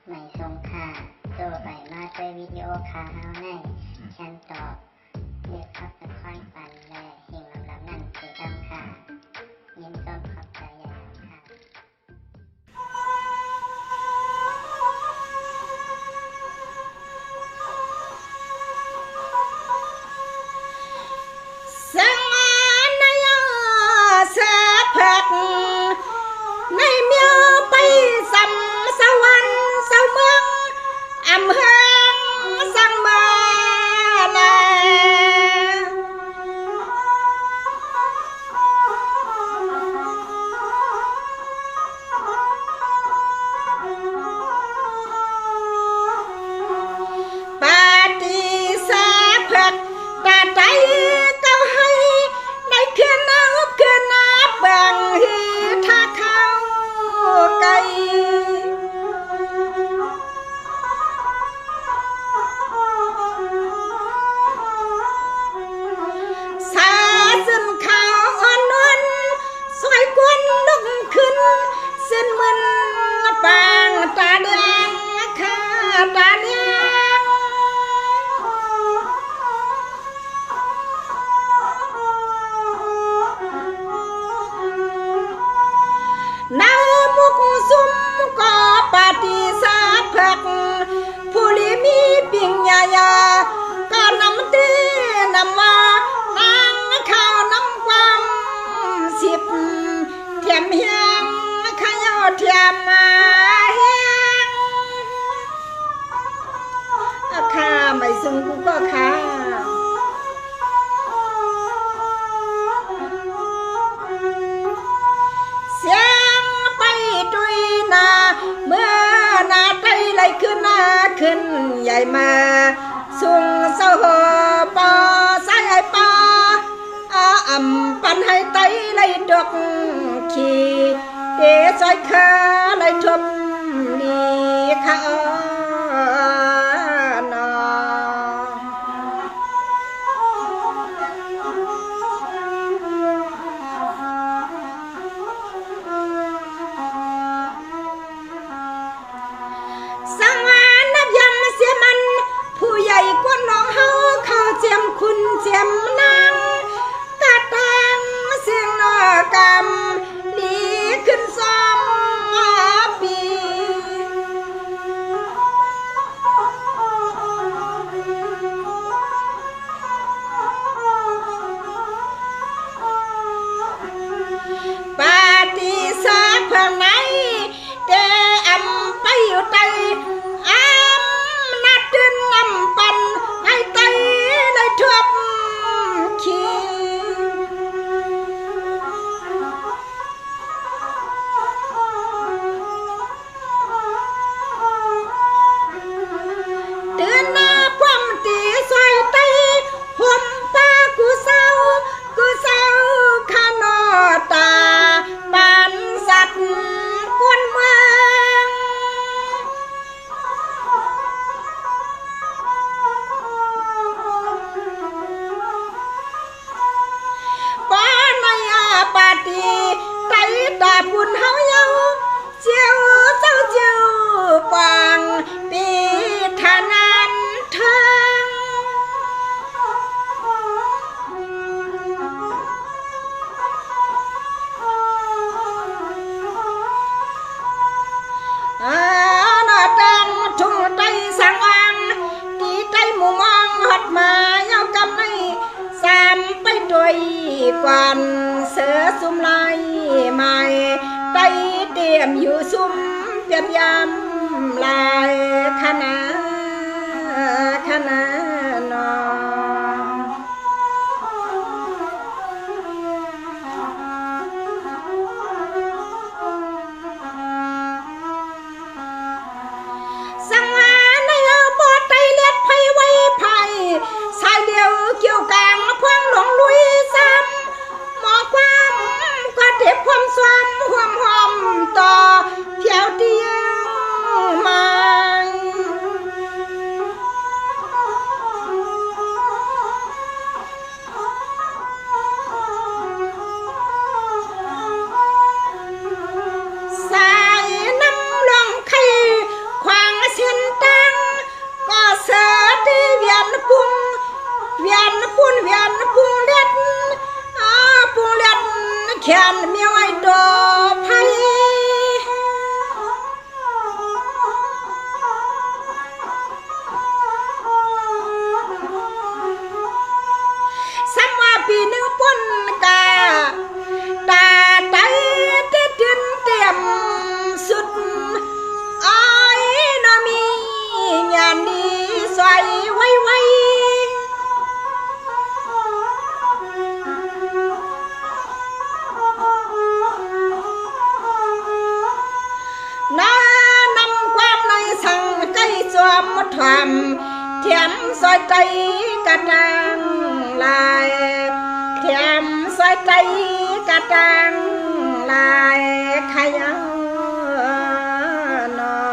ไม่ทรงค่าตัวใบมาด้วยวิดีโอคาเฮาในฉันตอบเลือกขับเป็นค่อยปันและเฮงลำนั่นคือดำค่ะยินต้นขอบใจใหญ่ค่ะสังนายสะพักในเมียวไปสัมสวรรค์เสาเมืองอำเภอสังมาลาปาฏิสาพักตาใจเก้าให้ในคืนน้ำคืนน้ำบางฮีท่าเข้าไกลสาซึ่งขาวอ่อนนวลสวยกวนลุกขึ้นสิ้นมึนปางตาแดงข้าตาแดงนามุกซุ่มก็ปฏิสาพักผู้ลิมีปิงยายาก็นำตีนำมานางข้าวน้ำความสิบเทียมเฮียงข้าวเทียมมาเฮียงข้าไม่ซึ่งกูก็ข้าเสียงไปดุยนาเมื่อนาไตไหลขึ้นนาขึ้นใหญ่มาสุงเศร้าปอสายปออำปันให้ไตไหลดกขี่เดซอยขาไหลทบดีข้านอสังวานนับยำเสียมันผู้ใหญ่กว่าน้องเฮาเข้าเจียมคุณเจียมนางตาตังเสียงนอกำดีขึ้นซ้ำปีปาฏิสาพังไหนแต่อำไปอยู่ไตอำนัดดินนำปันให้ไตได้ทบขี้เดือนหน้าความตีซอยไตห่มป้ากูเศร้าข้านอตาปานสัตว์กวนเมืองป้านายาปาตีไตตาบุญเฮาเยาเจียวเจ้าเจียวปางปีทานันเทิงหน้าตังทุ่งไตสังอังตีไตหมู่มองหัดมาเยากำในสามไปด้วยกวนเสือซุ่มลายใหม่ไตเตรียมอยู่ซุ่มเปลี่ยนยามลายคณะนอสังวานในเอาปอดไตเลียดไผไว้ไผสายเดียวเกี่ยวกลางพวงหลงลุยซ้ำหมอความก็เด็บความสวามห่วมหอมต่อเที่ยวเดียวมา ทวมเทียมซอยใจกระดังลายเทียมซอยใจกระดังลายขยันนอ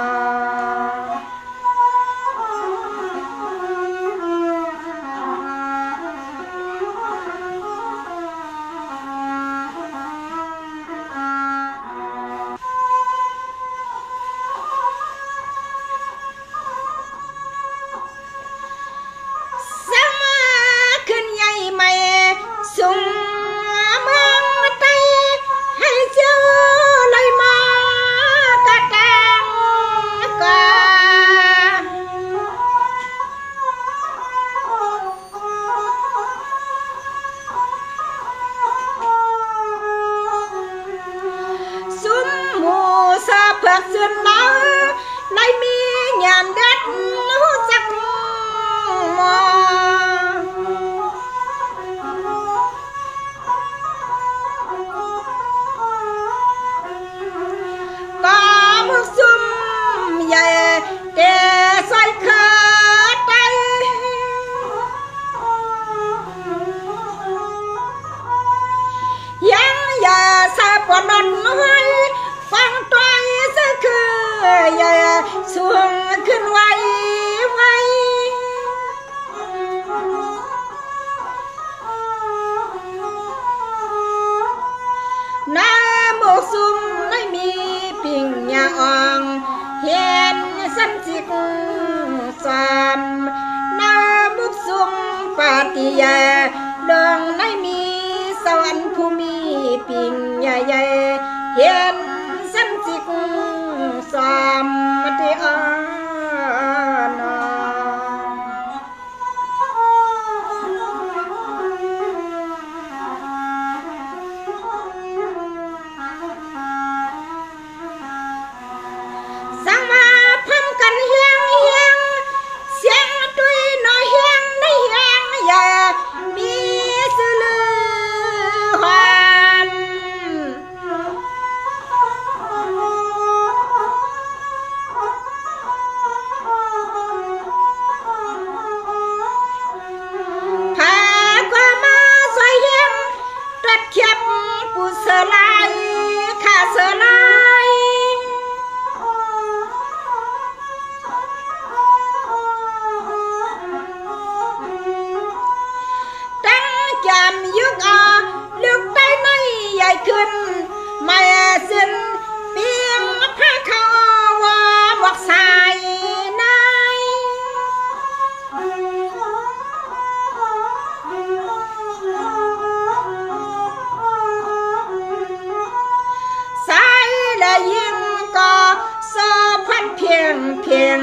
สุงเมืองไตให้เจ้าเลยมากระตังกาสุมหมูสะเพิกสุนน้องเลยมีงานเด็ดหูจักมอเดซอยเขิดไปยังอย่าสะปนนน้อยฟังตัวสักคืออย่าสูงขึ้นไว้น้าหมกซุ่มไม่มีปิ่งยาอ่องเห็นสันจิกสามนามุกสุมปาติยาดองไม่มีสวรรค์ภูมิปิ่งใหญ่ๆเห็นสันจิกสามติอานสังมาพัมกันเฮียงเสียงตุยน้อยเฮียงในเฮียงอย่ามีสื่อลือหวานพากว่ามาสวยเฮียงตัดเข็บปูเสลายขาเสลายจำยุกลึกใต้ในใหญ่ขึ้นไม่สิ้นเพียงพระเขาว่าบอกสายนายสายและยิ่งก็สอพันเพียง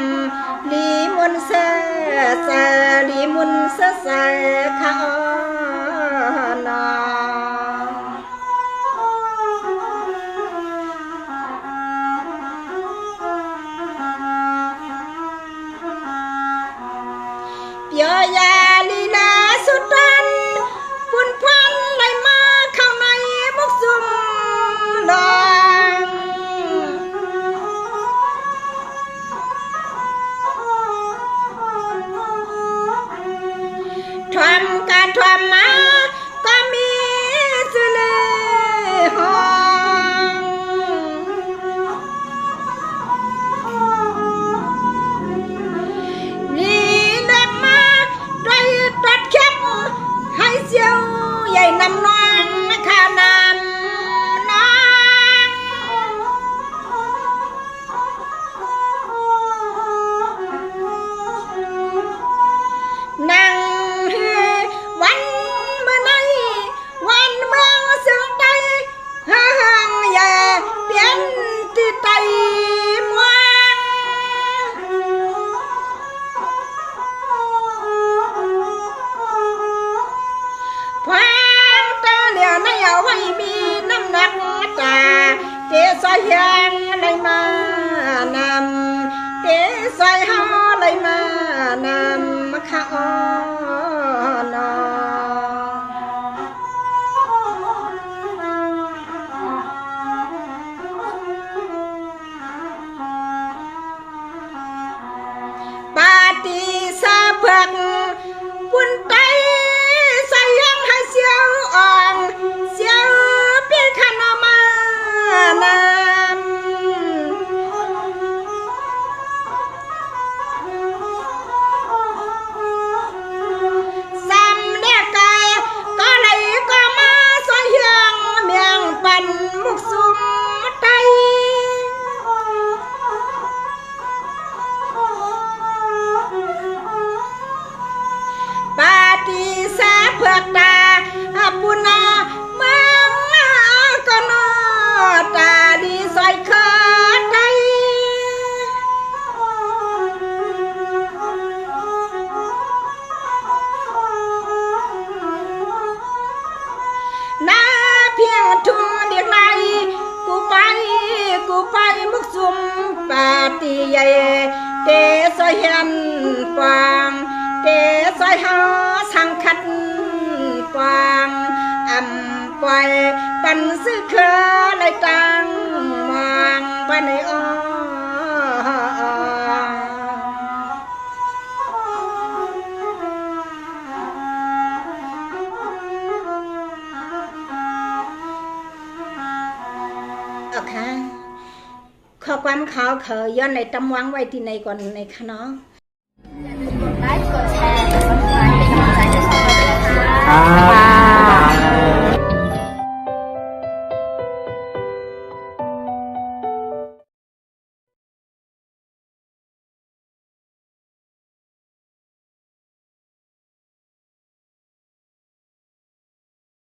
ลีมุนเสลีมุนเสเขาเปียยาลีลาสุดรันปุ่นพันไหลมาเข้าในมุกซุ่มลองทำการทำมาก็มีสื่อลือหองนี่เดินมาโดยตัดเข็บให้เสียวใหญ่นำน้องข้านำน้องนั่งวัน ตีใหญ่เตสอยเฮียนปางเตสอยหาสังคัดปางอำปล่อยปันซื้อเครือเลยตังมองบ้านในอ้อค่ะข้อความข่าวเคยย้อนในตำวังไว้ที่ในก่อนในคะเนาะ